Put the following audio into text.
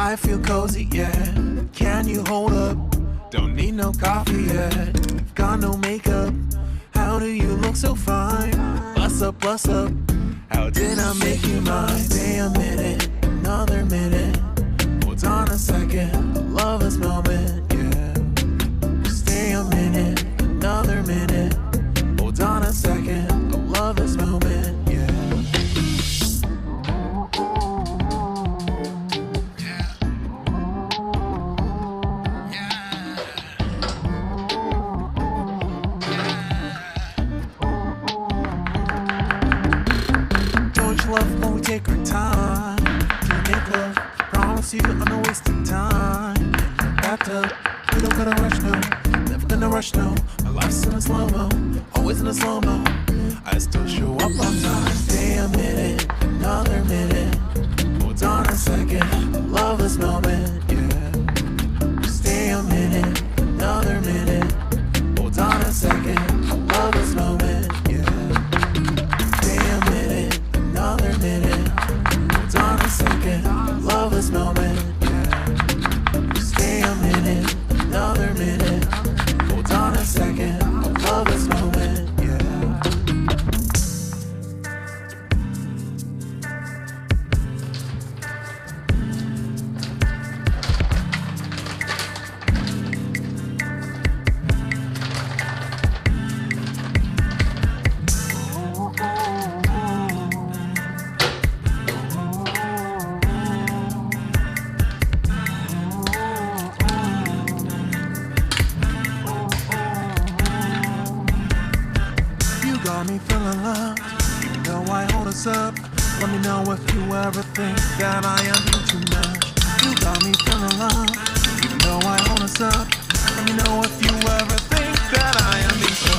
I feel cozy, yeah. Can you hold up? Don't need no coffee yet. Got no makeup. How do you look so fine? Bust up, bust up. How did I make you mine? Stay a minute, another minute. Hold on a second, I love this moment, yeah. Stay a minute, another minute. Hold on a second, I love this moment, yeah. Love when we take our time to make love. Promise you I'm not wasting time. In your bathtub, we don't gotta rush now. Never gonna rush now. My life's in a slow-mo, always in a slow-mo. I still show up on time. Stay a minute, another minute. Hold on a second, I love this moment, yeah. Stay a minute, another minute. Hold on a second, I love this moment, yeah. Stay a minute, another minute. Hold on a second, I love this moment, yeah. Stay a minute, another minute. Hold on a second, I love this moment, yeah. Got me feeling loved, even though I hold us up. Let me know if you ever think that I am doing too much. You got me feeling loved, even though I hold us up. Let me know if you ever think that I am being so